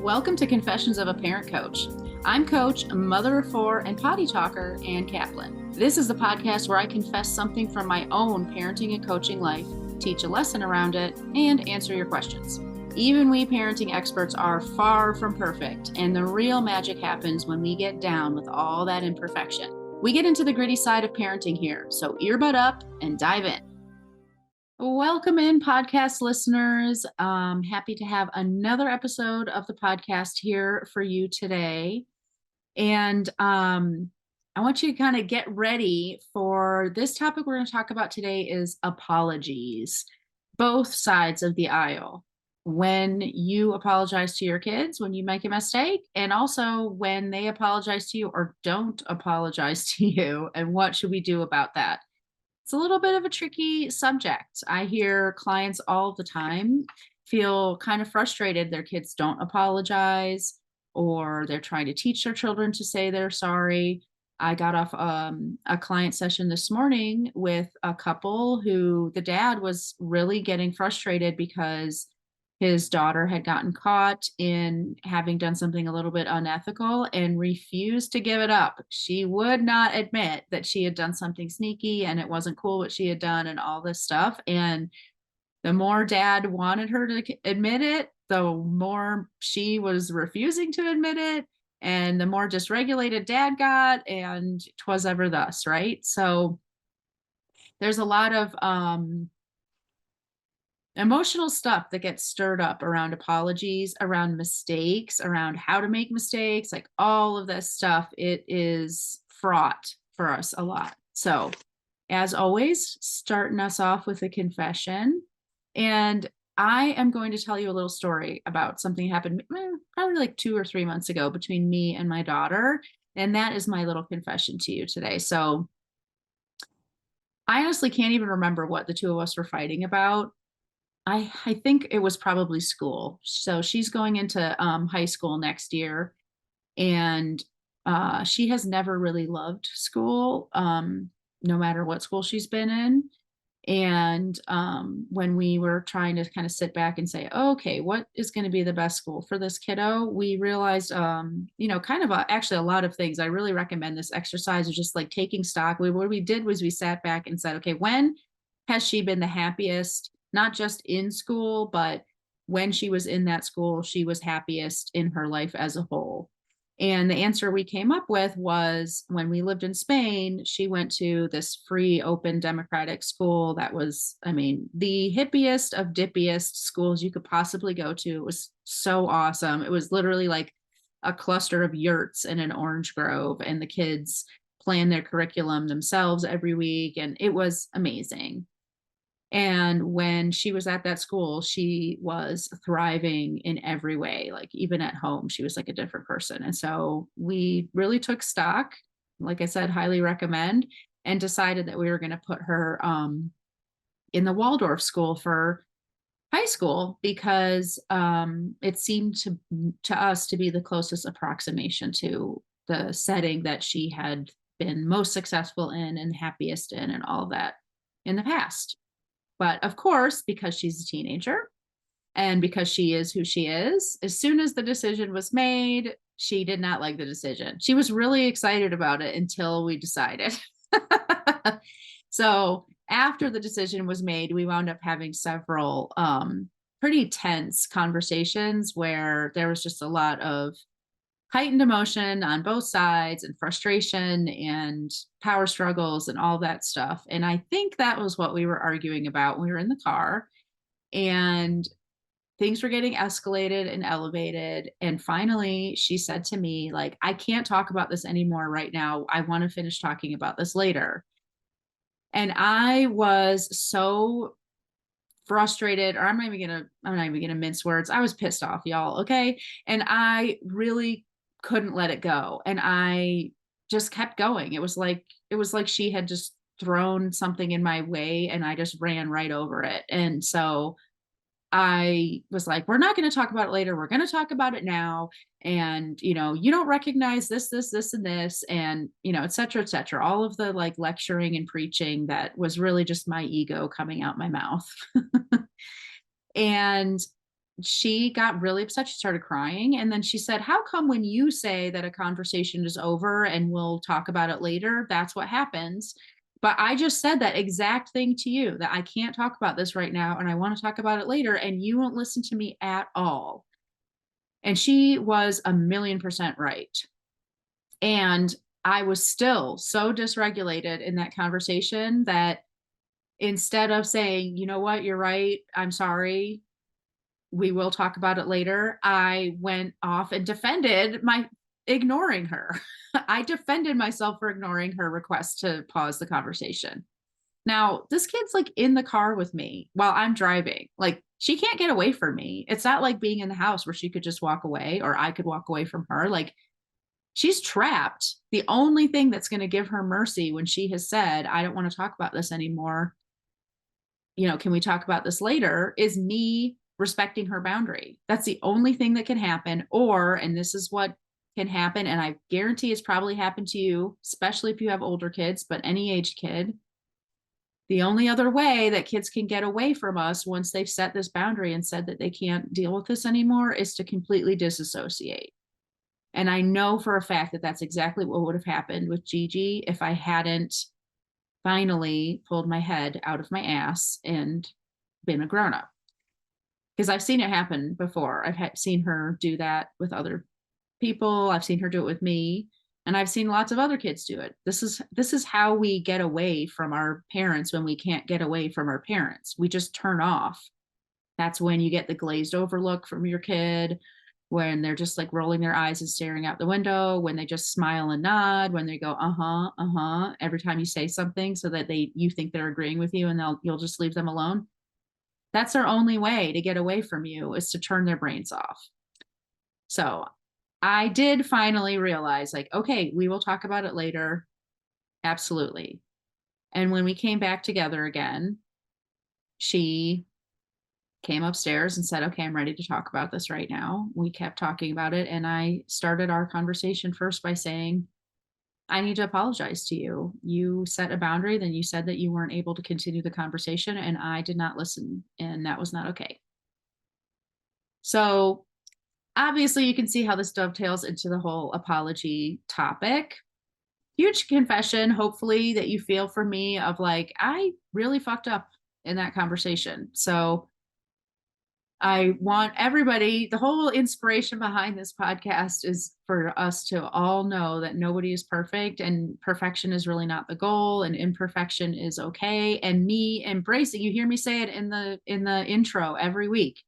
Welcome to Confessions of a Parent Coach. I'm Coach, a mother of four, and potty talker, Ann Kaplan. This is the podcast where I confess something from my own parenting and coaching life, teach a lesson around it, and answer your questions. Even we parenting experts are far from perfect, and the real magic happens when we get down with all that imperfection. We get into the gritty side of parenting here, so earbud up and dive in. Welcome in, podcast listeners. Happy to have another episode of the podcast here for you today. And I want you to kind of get ready for this topic we're going to talk about today is apologies, both sides of the aisle. When you apologize to your kids, when you make a mistake, and also when they apologize to you or don't apologize to you, and what should we do about that? It's a little bit of a tricky subject. I hear clients all the time feel kind of frustrated. Their kids don't apologize, or they're trying to teach their children to say they're sorry. I got off a client session this morning with a couple who the dad was really getting frustrated because his daughter had gotten caught in having done something a little bit unethical and refused to give it up. She would not admit that she had done something sneaky and it wasn't cool what she had done and all this stuff. And the more dad wanted her to admit it, the more she was refusing to admit it. And the more dysregulated dad got, and 'twas ever thus, right? So there's a lot of emotional stuff that gets stirred up around apologies, around mistakes, around how to make mistakes, like all of this stuff. It is fraught for us a lot. So, as always, starting us off with a confession. And I am going to tell you a little story about something that happened probably like 2 or 3 months ago between me and my daughter. And that is my little confession to you today. So, I honestly can't even remember what the two of us were fighting about. I think it was probably school. So she's going into high school next year, and she has never really loved school, no matter what school she's been in. And when we were trying to kind of sit back and say, okay, what is going to be the best school for this kiddo? We realized, kind of actually a lot of things. I really recommend this exercise of just like taking stock. What we did was we sat back and said, okay, when has she been the happiest, not just in school, but when she was in that school, she was happiest in her life as a whole? And the answer we came up with was when we lived in Spain, she went to this free, open, democratic school that was, I mean, the hippiest of dippiest schools you could possibly go to. It was so awesome. It was literally like a cluster of yurts in an orange grove, and the kids plan their curriculum themselves every week. And it was amazing. And when she was at that school, she was thriving in every way. Like even at home, she was like a different person. And so we really took stock, like I said, highly recommend, and decided that we were going to put her in the Waldorf school for high school because it seemed to us to be the closest approximation to the setting that she had been most successful in and happiest in and all of that in the past. But of course, because she's a teenager and because she is who she is, as soon as the decision was made, she did not like the decision. She was really excited about it until we decided. So after the decision was made, we wound up having several pretty tense conversations where there was just a lot of heightened emotion on both sides and frustration and power struggles and all that stuff. And I think that was what we were arguing about when we were in the car, and things were getting escalated and elevated. And finally she said to me, like, I can't talk about this anymore right now. I want to finish talking about this later. And I was so frustrated, or I'm not even gonna mince words. I was pissed off, y'all. Okay. And I really couldn't let it go. And I just kept going. It was like she had just thrown something in my way and I just ran right over it. And so I was like, we're not going to talk about it later. We're going to talk about it now. And, you don't recognize this, and this, and, et cetera, et cetera. All of the like lecturing and preaching that was really just my ego coming out my mouth. And she got really upset. She started crying. And then she said, how come when you say that a conversation is over and we'll talk about it later, that's what happens? But I just said that exact thing to you, that I can't talk about this right now and I want to talk about it later. And you won't listen to me at all. And she was 1,000,000% right. And I was still so dysregulated in that conversation that instead of saying, you know what, you're right, I'm sorry, we will talk about it later, I went off and defended my ignoring her. I defended myself for ignoring her request to pause the conversation. Now, this kid's like in the car with me while I'm driving. Like, she can't get away from me. It's not like being in the house where she could just walk away or I could walk away from her. Like, she's trapped. The only thing that's going to give her mercy when she has said, I don't want to talk about this anymore, can we talk about this later, is me respecting her boundary. That's the only thing that can happen. Or, and this is what can happen, and I guarantee it's probably happened to you, especially if you have older kids, but any aged kid, the only other way that kids can get away from us once they've set this boundary and said that they can't deal with this anymore is to completely disassociate. And I know for a fact that that's exactly what would have happened with Gigi if I hadn't finally pulled my head out of my ass and been a grown up. Because I've seen it happen before. Seen her do that with other people. I've seen her do it with me, and I've seen lots of other kids do it. This is how we get away from our parents when we can't get away from our parents. We just turn off. That's when you get the glazed over look from your kid, when they're just like rolling their eyes and staring out the window, when they just smile and nod, when they go, every time you say something so that you think they're agreeing with you and you'll just leave them alone. That's their only way to get away from you, is to turn their brains off. So I did finally realize, like, okay, we will talk about it later. Absolutely. And when we came back together again, she came upstairs and said, okay, I'm ready to talk about this right now. We kept talking about it. And I started our conversation first by saying, I need to apologize to you. You set a boundary, then you said that you weren't able to continue the conversation, and I did not listen, and that was not okay. So obviously you can see how this dovetails into the whole apology topic. Huge confession, hopefully, that you feel for me of like, I really fucked up in that conversation. So I want everybody, the whole inspiration behind this podcast is for us to all know that nobody is perfect, and perfection is really not the goal, and imperfection is okay. And me embracing, you hear me say it in the intro every week,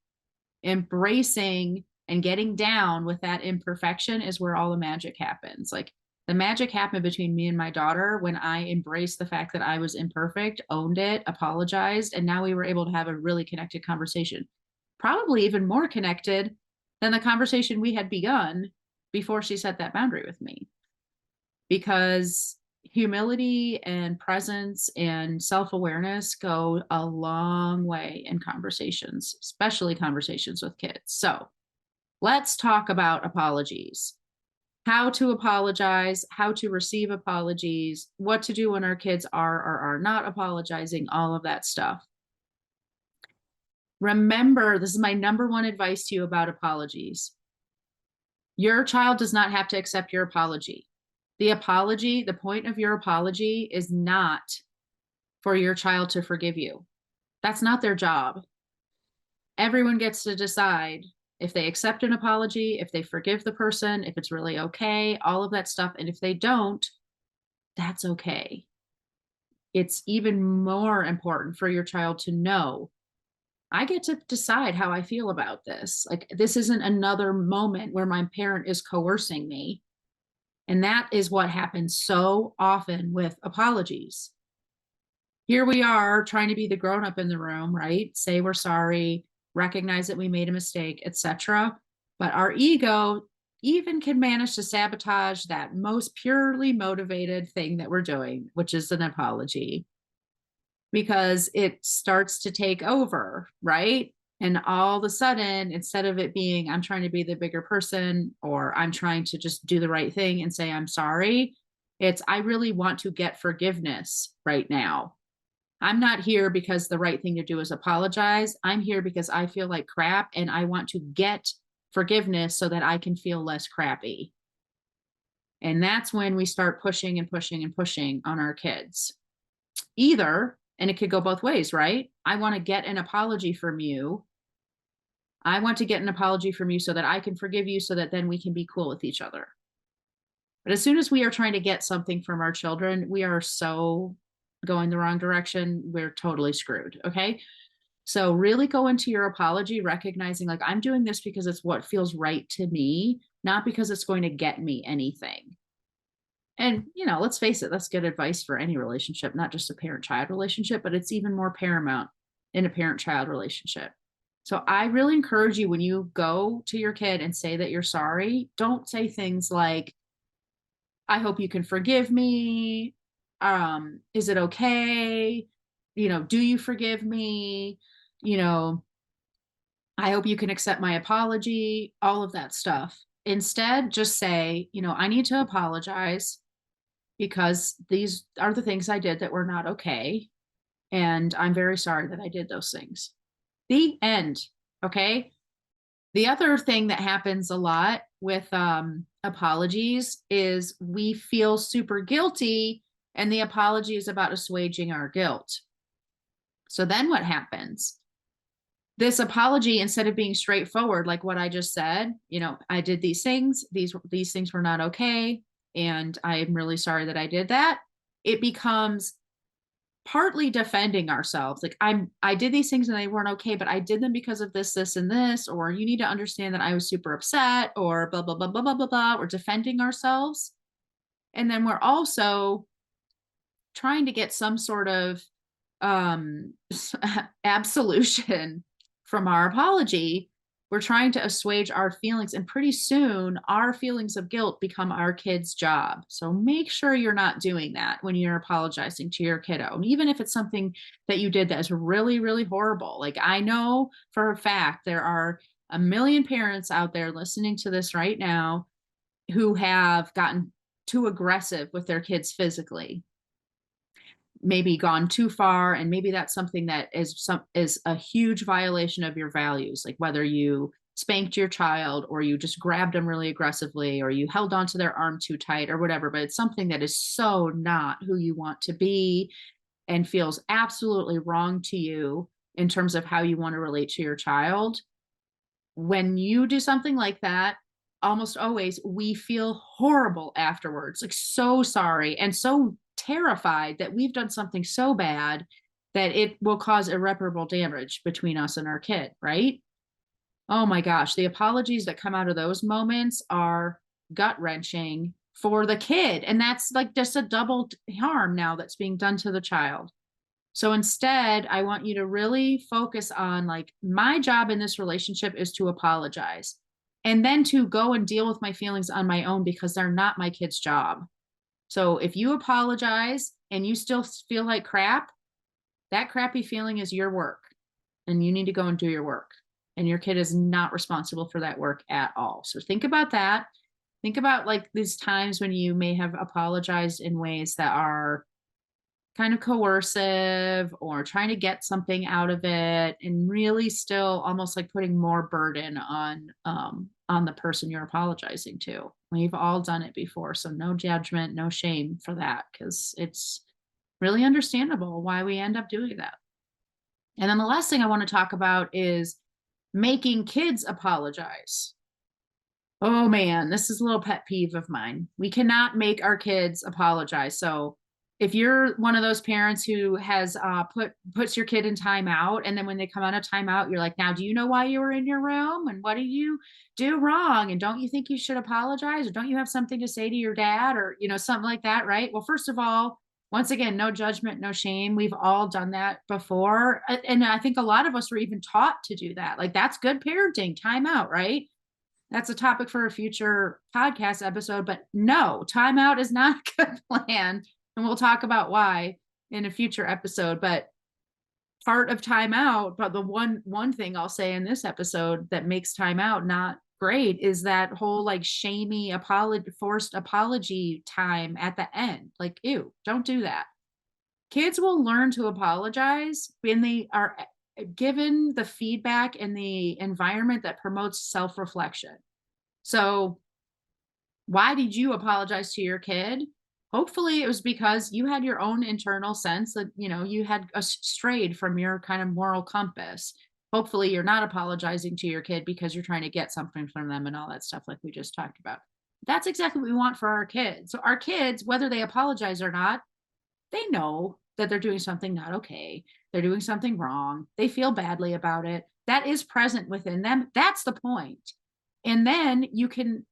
embracing and getting down with that imperfection is where all the magic happens. Like, the magic happened between me and my daughter when I embraced the fact that I was imperfect, owned it, apologized, and now we were able to have a really connected conversation. Probably even more connected than the conversation we had begun before she set that boundary with me. Because humility and presence and self-awareness go a long way in conversations, especially conversations with kids. So let's talk about apologies. How to apologize, how to receive apologies, what to do when our kids are or are not apologizing, all of that stuff. Remember, this is my number one advice to you about apologies. Your child does not have to accept your apology. The point of your apology is not for your child to forgive you. That's not their job. Everyone gets to decide if they accept an apology, if they forgive the person, if it's really okay, all of that stuff. And if they don't, that's okay. It's even more important for your child to know, I get to decide how I feel about this. Like, this isn't another moment where my parent is coercing me. And that is what happens so often with apologies. Here we are trying to be the grown-up in the room, right? Say we're sorry, recognize that we made a mistake, etc. But our ego even can manage to sabotage that most purely motivated thing that we're doing, which is an apology, because it starts to take over, right? And all of a sudden, instead of it being, I'm trying to be the bigger person, or I'm trying to just do the right thing and say, I'm sorry, it's, I really want to get forgiveness right now. I'm not here because the right thing to do is apologize. I'm here because I feel like crap and I want to get forgiveness so that I can feel less crappy. And that's when we start pushing and pushing and pushing on our kids. Either, and it could go both ways, right? I want to get an apology from you. I want to get an apology from you so that I can forgive you so that then we can be cool with each other. But as soon as we are trying to get something from our children, we are so going the wrong direction. We're totally screwed. Okay. So really go into your apology, recognizing like I'm doing this because it's what feels right to me, not because it's going to get me anything. And, let's face it, that's good advice for any relationship, not just a parent child relationship, but it's even more paramount in a parent child relationship. So I really encourage you when you go to your kid and say that you're sorry, don't say things like, I hope you can forgive me. Is it okay? Do you forgive me? You know, I hope you can accept my apology, all of that stuff. Instead, just say, I need to apologize because these are the things I did that were not okay. And I'm very sorry that I did those things. The end. Okay. The other thing that happens a lot with apologies is we feel super guilty and the apology is about assuaging our guilt. So then what happens? This apology, instead of being straightforward, like what I just said, I did these things, these things were not okay, and I'm really sorry that I did that. It becomes partly defending ourselves. Like I did these things and they weren't okay, but I did them because of this, and this, or you need to understand that I was super upset, or blah, blah, blah, blah, blah, blah, blah. We're defending ourselves. And then we're also trying to get some sort of um absolution from our apology. We're trying to assuage our feelings, and pretty soon our feelings of guilt become our kid's job. So make sure you're not doing that when you're apologizing to your kiddo. And even if it's something that you did that is really, really horrible. Like I know for a fact there are a million parents out there listening to this right now who have gotten too aggressive with their kids physically, maybe gone too far, and maybe that's something that is a huge violation of your values, like whether you spanked your child or you just grabbed them really aggressively or you held onto their arm too tight or whatever, but it's something that is so not who you want to be and feels absolutely wrong to you in terms of how you want to relate to your child. When you do something like that, almost always we feel horrible afterwards, like so sorry and so terrified that we've done something so bad that it will cause irreparable damage between us and our kid, right? Oh my gosh, the apologies that come out of those moments are gut wrenching for the kid. And that's like just a double harm now that's being done to the child. So instead, I want you to really focus on like, my job in this relationship is to apologize and then to go and deal with my feelings on my own because they're not my kid's job. So if you apologize and you still feel like crap, that crappy feeling is your work and you need to go and do your work. And your kid is not responsible for that work at all. So think about that. Think about like these times when you may have apologized in ways that are kind of coercive or trying to get something out of it, and really still almost like putting more burden on the person you're apologizing to. We've all done it before, so no judgment, no shame for that, because it's really understandable why we end up doing that. And then the last thing I want to talk about is making kids apologize. Oh man, this is a little pet peeve of mine. We cannot make our kids apologize. So if you're one of those parents who has puts your kid in timeout, and then when they come out of timeout, you're like, now do you know why you were in your room and what did you do wrong? And don't you think you should apologize? Or don't you have something to say to your dad, or something like that, right? Well, first of all, once again, no judgment, no shame. We've all done that before. And I think a lot of us were even taught to do that. Like that's good parenting, timeout, right? That's a topic for a future podcast episode, but no, timeout is not a good plan. And we'll talk about why in a future episode. But part of timeout, but the one thing I'll say in this episode that makes timeout not great is that whole like shamey forced apology time at the end. Like, ew, don't do that. Kids will learn to apologize when they are given the feedback and the environment that promotes self-reflection. So, why did you apologize to your kid? Hopefully, it was because you had your own internal sense that, you had strayed from your kind of moral compass. Hopefully, you're not apologizing to your kid because you're trying to get something from them and all that stuff like we just talked about. That's exactly what we want for our kids. So, our kids, whether they apologize or not, they know that they're doing something not okay. They're doing something wrong. They feel badly about it. That is present within them. That's the point. And then you can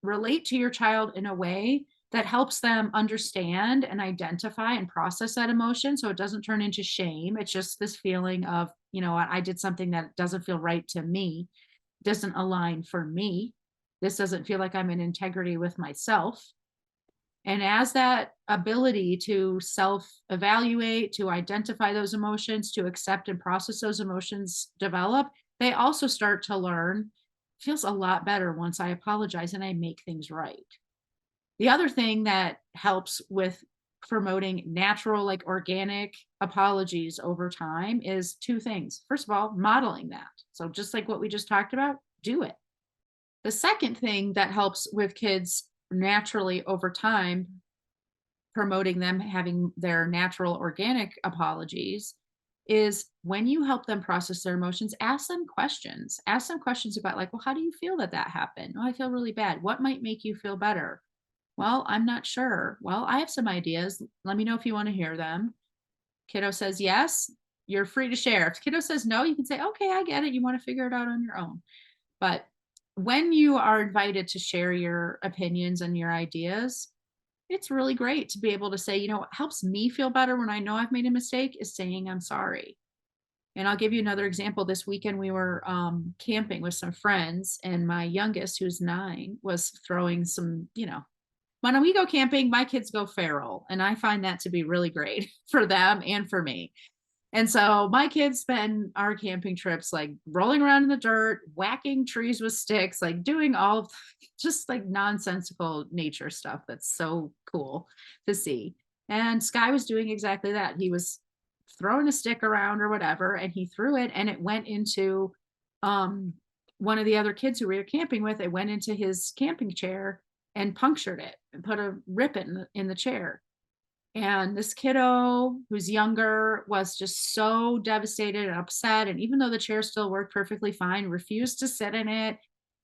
relate to your child in a way that helps them understand and identify and process that emotion so it doesn't turn into shame. It's just this feeling of, I did something that doesn't feel right to me, doesn't align for me. This doesn't feel like I'm in integrity with myself. And as that ability to self evaluate, to identify those emotions, to accept and process those emotions develop, they also start to learn feels a lot better once I apologize and I make things right. The other thing that helps with promoting natural, like organic apologies over time is two things. First of all, modeling that. So, just like what we just talked about, do it. The second thing that helps with kids naturally over time, promoting them having their natural organic apologies, is when you help them process their emotions, ask them questions. Ask them questions about, like, well, how do you feel that that happened? Oh, I feel really bad. What might make you feel better? Well, I'm not sure. Well, I have some ideas. Let me know if you want to hear them. Kiddo says yes, you're free to share. If kiddo says no, you can say, okay, I get it. You want to figure it out on your own. But when you are invited to share your opinions and your ideas, it's really great to be able to say, what helps me feel better when I know I've made a mistake is saying I'm sorry. And I'll give you another example. This weekend, we were camping with some friends, and my youngest, who's 9, was throwing some, when we go camping, my kids go feral. And I find that to be really great for them and for me. And so my kids spend our camping trips like rolling around in the dirt, whacking trees with sticks, like doing all of just like nonsensical nature stuff that's so cool to see. And Sky was doing exactly that. He was throwing a stick around or whatever, and he threw it and it went into um one of the other kids who we were camping with. It went into his camping chair and punctured it and put a rip in the chair. And this kiddo, who's younger, was just so devastated and upset. And even though the chair still worked perfectly fine, refused to sit in it.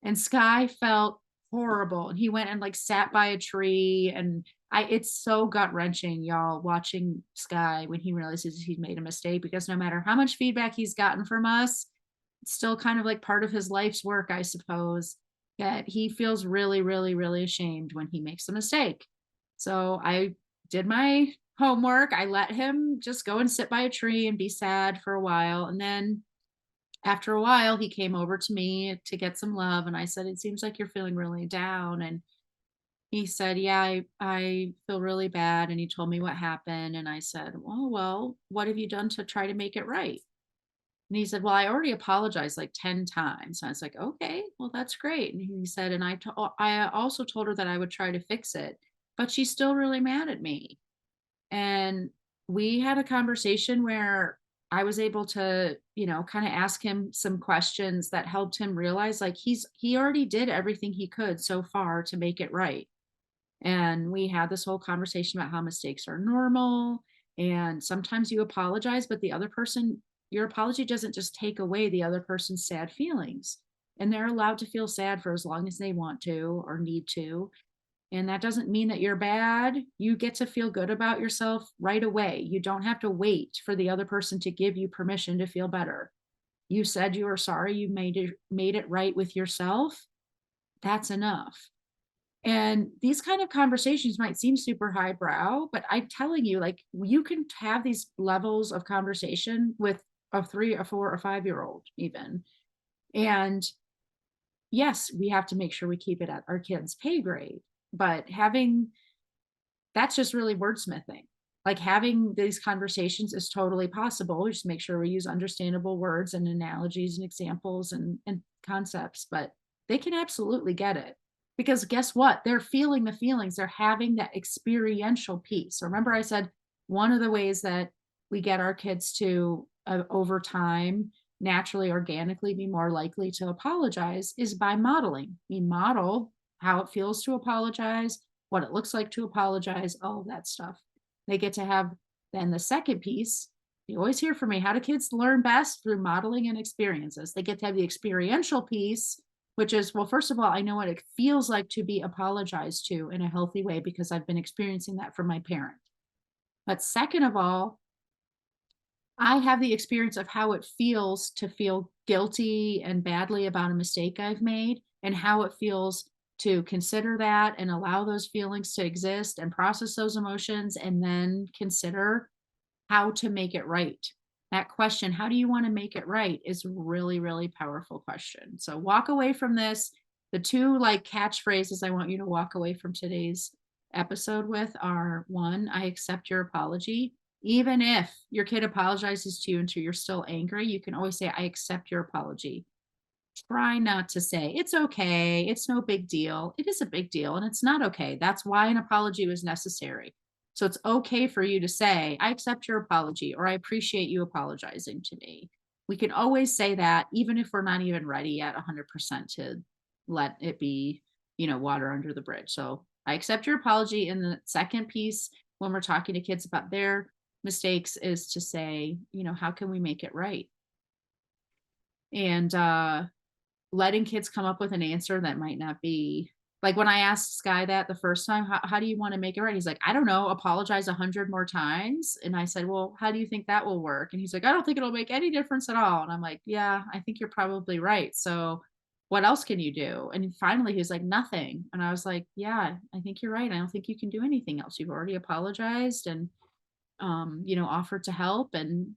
And Sky felt horrible. And he went and like sat by a tree. And it's so gut wrenching, y'all, watching Sky when he realizes he's made a mistake, because no matter how much feedback he's gotten from us, it's still kind of like part of his life's work, I suppose, that he feels really, really, really ashamed when he makes a mistake. So I did my homework. I let him just go and sit by a tree and be sad for a while. And then after a while, he came over to me to get some love. And I said, it seems like you're feeling really down. And he said, yeah, I feel really bad. And he told me what happened. And I said, well, what have you done to try to make it right? And he said, well, I already apologized like 10 times. And I was like, okay, well, that's great. And he said, and I also told her that I would try to fix it, but she's still really mad at me. And we had a conversation where I was able to, kind of ask him some questions that helped him realize, like, he already did everything he could so far to make it right. And we had this whole conversation about how mistakes are normal. And sometimes you apologize, but your apology doesn't just take away the other person's sad feelings. And they're allowed to feel sad for as long as they want to or need to. And that doesn't mean that you're bad. You get to feel good about yourself right away. You don't have to wait for the other person to give you permission to feel better. You said you were sorry, you made it right with yourself. That's enough. And these kind of conversations might seem super highbrow, but I'm telling you, like, you can have these levels of conversation with a 3, a 4, or 5-year old even. And yes, we have to make sure we keep it at our kids' pay grade, but having that's just really wordsmithing. Like, having these conversations is totally possible. We just make sure we use understandable words and analogies and examples and concepts, but they can absolutely get it. Because guess what? They're feeling the feelings. They're having that experiential piece. Remember I said one of the ways that we get our kids to, over time, naturally, organically be more likely to apologize is by modeling. We model how it feels to apologize, what it looks like to apologize, all of that stuff. They get to have then the second piece. You always hear from me, how do kids learn best? Through modeling and experiences. They get to have the experiential piece, which is, well, first of all, I know what it feels like to be apologized to in a healthy way because I've been experiencing that from my parent. But second of all, I have the experience of how it feels to feel guilty and badly about a mistake I've made, and how it feels to consider that and allow those feelings to exist and process those emotions, and then consider how to make it right. That question, how do you want to make it right, is really, really powerful question. So walk away from this. The two like catchphrases I want you to walk away from today's episode with are: one, I accept your apology. Even if your kid apologizes to you and you're still angry, you can always say, I accept your apology. Try not to say, it's okay, it's no big deal. It is a big deal and it's not okay. That's why an apology was necessary. So it's okay for you to say, I accept your apology, or I appreciate you apologizing to me. We can always say that, even if we're not even ready yet 100% to let it be, water under the bridge. So I accept your apology. And the second piece, when we're talking to kids about their mistakes, is to say, how can we make it right? And letting kids come up with an answer that might not be like, when I asked Sky that the first time, how do you want to make it right? He's like, I don't know, apologize 100 more times. And I said, well, how do you think that will work? And he's like, I don't think it'll make any difference at all. And I'm like, yeah, I think you're probably right. So what else can you do? And finally he was like, nothing. And I was like, yeah, I think you're right. I don't think you can do anything else. You've already apologized and offered to help, and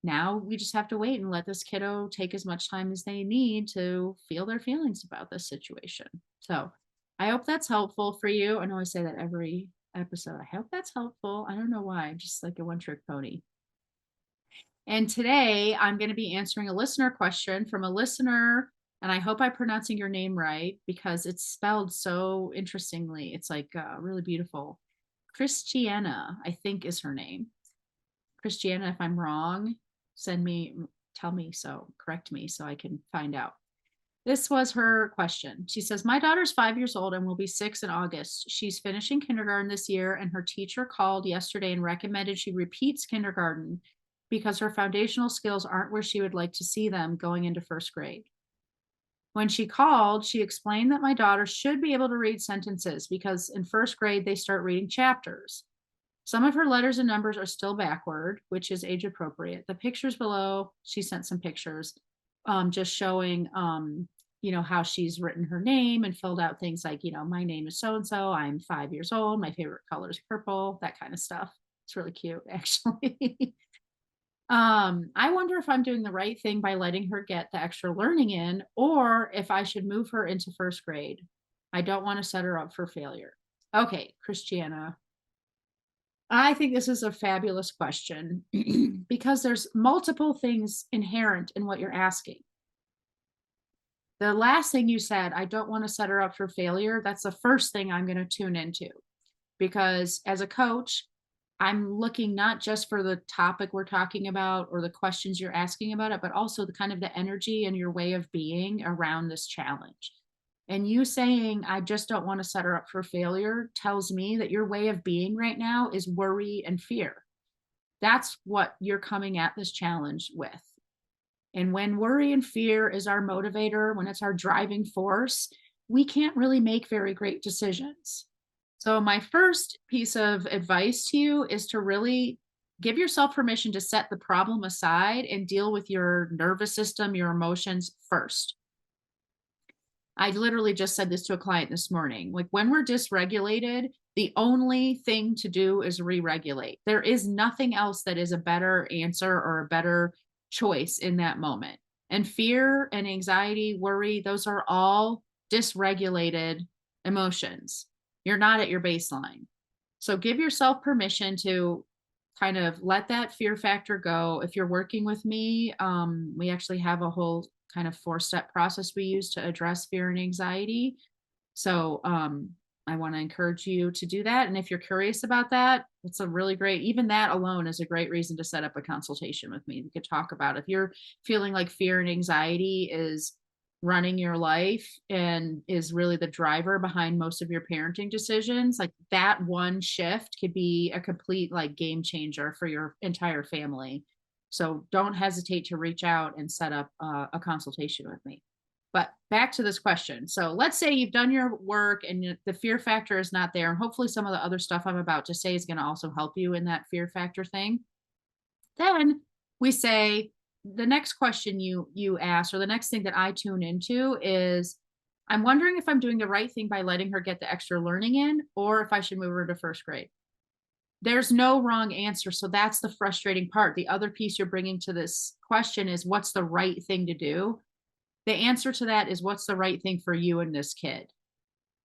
now we just have to wait and let this kiddo take as much time as they need to feel their feelings about this situation. So I hope that's helpful for you. I know I say that every episode. I hope that's helpful. I don't know why. I'm just like a one trick pony. And today I'm going to be answering a listener question from a listener. And I hope I'm pronouncing your name right because it's spelled so interestingly. It's like really beautiful. Christiana, I think, is her name. Christiana, if I'm wrong, tell me so, correct me so I can find out. This was her question. She says, my daughter's 5 years old and will be 6 in August. She's finishing kindergarten this year, and her teacher called yesterday and recommended she repeats kindergarten because her foundational skills aren't where she would like to see them going into first grade. When she called, she explained that my daughter should be able to read sentences because in first grade they start reading chapters. Some of her letters and numbers are still backward, which is age appropriate. The pictures below, she sent some pictures, just showing, how she's written her name and filled out things like, my name is so and so. I'm 5 years old. My favorite color is purple. That kind of stuff. It's really cute, actually. I wonder if I'm doing the right thing by letting her get the extra learning in, or if I should move her into first grade. I don't want to set her up for failure. Okay, Christiana, I think this is a fabulous question because there's multiple things inherent in what you're asking. The last thing you said, I don't want to set her up for failure. That's the first thing I'm going to tune into because as a coach, I'm looking not just for the topic we're talking about or the questions you're asking about it, but also the kind of the energy and your way of being around this challenge. And you saying, I just don't want to set her up for failure tells me that your way of being right now is worry and fear. That's what you're coming at this challenge with. And when worry and fear is our motivator, when it's our driving force, we can't really make very great decisions. So, my first piece of advice to you is to really give yourself permission to set the problem aside and deal with your nervous system, your emotions first. I literally just said this to a client this morning. Like, when we're dysregulated, the only thing to do is re-regulate. There is nothing else that is a better answer or a better choice in that moment. And fear and anxiety, worry, those are all dysregulated emotions. You're not at your baseline. So give yourself permission to kind of let that fear factor go. If you're working with me, we actually have a whole kind of 4-step process we use to address fear and anxiety. So I want to encourage you to do that. And if you're curious about that, it's a really great, even that alone is a great reason to set up a consultation with me. We could talk about if you're feeling like fear and anxiety is running your life and is really the driver behind most of your parenting decisions, like that one shift could be a complete like game changer for your entire family. So don't hesitate to reach out and set up a consultation with me. But back to this question. So let's say you've done your work and the fear factor is not there. And hopefully some of the other stuff I'm about to say is going to also help you in that fear factor thing. Then we say the next question you ask, or the next thing that I tune into is, I'm wondering if I'm doing the right thing by letting her get the extra learning in, or if I should move her to first grade. There's no wrong answer. So that's the frustrating part. The other piece you're bringing to this question is, what's the right thing to do? The answer to that is, what's the right thing for you and this kid?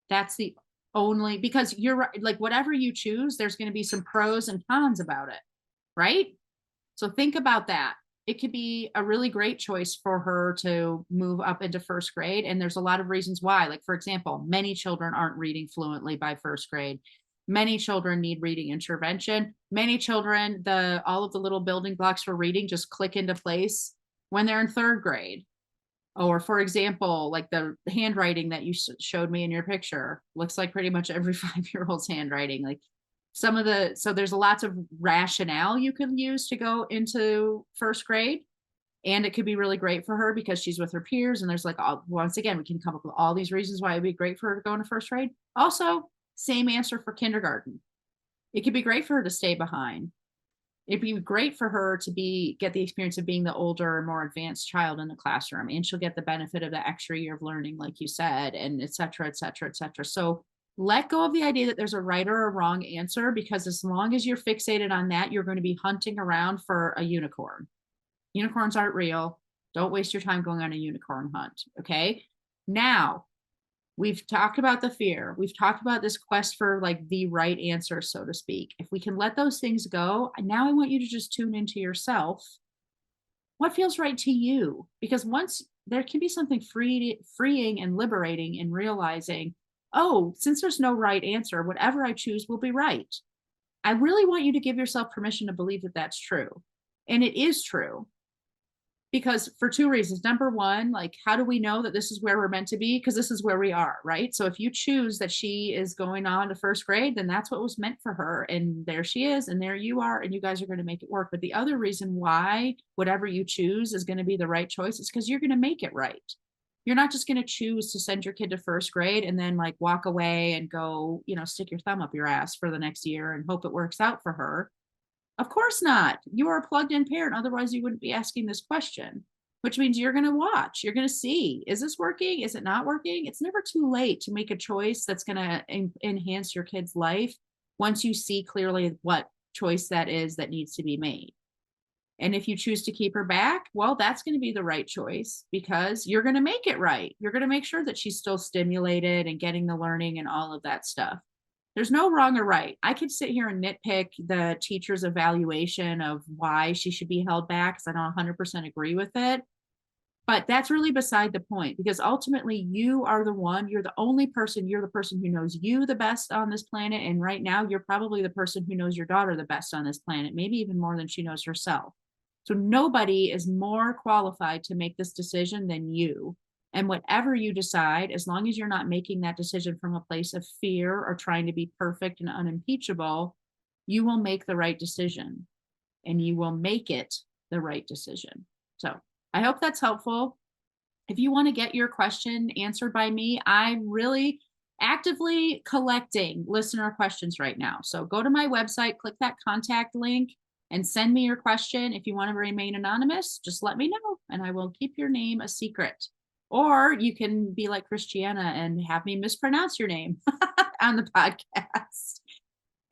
That's the only, because you're right, like whatever you choose, there's going to be some pros and cons about it, right? So think about that. It could be a really great choice for her to move up into first grade. And there's a lot of reasons why. Like, for example, many children aren't reading fluently by first grade. Many children need reading intervention. Many children, all of the little building blocks for reading just click into place when they're in third grade. Or for example, like the handwriting that you showed me in your picture looks like pretty much every 5-year-old's handwriting. Like so there's lots of rationale you can use to go into first grade. And it could be really great for her because she's with her peers. And there's like, once again, we can come up with all these reasons why it'd be great for her to go into first grade. Also, same answer for kindergarten. It could be great for her to stay behind. It'd be great for her to get the experience of being the older and more advanced child in the classroom, and she'll get the benefit of the extra year of learning, like you said, and et cetera, et cetera, et cetera. So let go of the idea that there's a right or a wrong answer, because as long as you're fixated on that, you're going to be hunting around for a unicorn. Unicorns aren't real. Don't waste your time going on a unicorn hunt. Okay. Now, we've talked about the fear. We've talked about this quest for like the right answer, so to speak. If we can let those things go, now I want you to just tune into yourself. What feels right to you? Because once there can be something freeing and liberating in realizing, oh, since there's no right answer, whatever I choose will be right. I really want you to give yourself permission to believe that that's true. And it is true. Because for two reasons. Number one, like, how do we know that this is where we're meant to be? Because this is where we are, right? So if you choose that she is going on to first grade, then that's what was meant for her. And there she is, and there you are, and you guys are going to make it work. But the other reason why whatever you choose is going to be the right choice is because you're going to make it right. You're not just going to choose to send your kid to first grade and then like walk away and go, stick your thumb up your ass for the next year and hope it works out for her. Of course not. You are a plugged in parent. Otherwise, you wouldn't be asking this question, which means you're going to watch. You're going to see, is this working? Is it not working? It's never too late to make a choice that's going to enhance your kid's life once you see clearly what choice that is that needs to be made. And if you choose to keep her back, well, that's going to be the right choice because you're going to make it right. You're going to make sure that she's still stimulated and getting the learning and all of that stuff. There's no wrong or right. I could sit here and nitpick the teacher's evaluation of why she should be held back because I don't 100% agree with it. But that's really beside the point because ultimately you're the only person, you're the person who knows you the best on this planet. And right now you're probably the person who knows your daughter the best on this planet, maybe even more than she knows herself. So nobody is more qualified to make this decision than you. And whatever you decide, as long as you're not making that decision from a place of fear or trying to be perfect and unimpeachable, you will make the right decision and you will make it the right decision. So I hope that's helpful. If you want to get your question answered by me, I'm really actively collecting listener questions right now. So go to my website, click that contact link, and send me your question. If you want to remain anonymous, just let me know and I will keep your name a secret. Or you can be like Christiana and have me mispronounce your name on the podcast.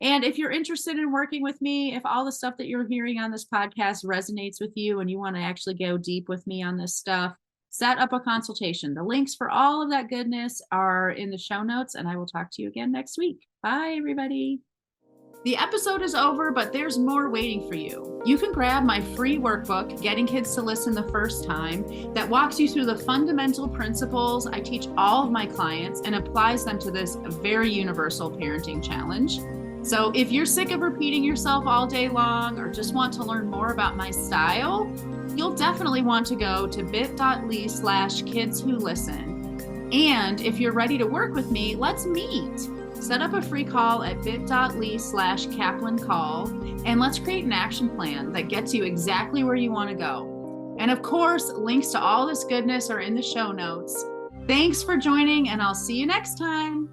And if you're interested in working with me, if all the stuff that you're hearing on this podcast resonates with you and you want to actually go deep with me on this stuff, set up a consultation. The links for all of that goodness are in the show notes, and I will talk to you again next week. Bye, everybody. The episode is over, but there's more waiting for you. You can grab my free workbook, Getting Kids to Listen the First Time, that walks you through the fundamental principles I teach all of my clients and applies them to this very universal parenting challenge. So if you're sick of repeating yourself all day long or just want to learn more about my style, you'll definitely want to go to bit.ly/kidswholisten. And if you're ready to work with me, let's meet. Set up a free call at bit.ly/KaplanCall, and let's create an action plan that gets you exactly where you want to go. And of course, links to all this goodness are in the show notes. Thanks for joining, and I'll see you next time.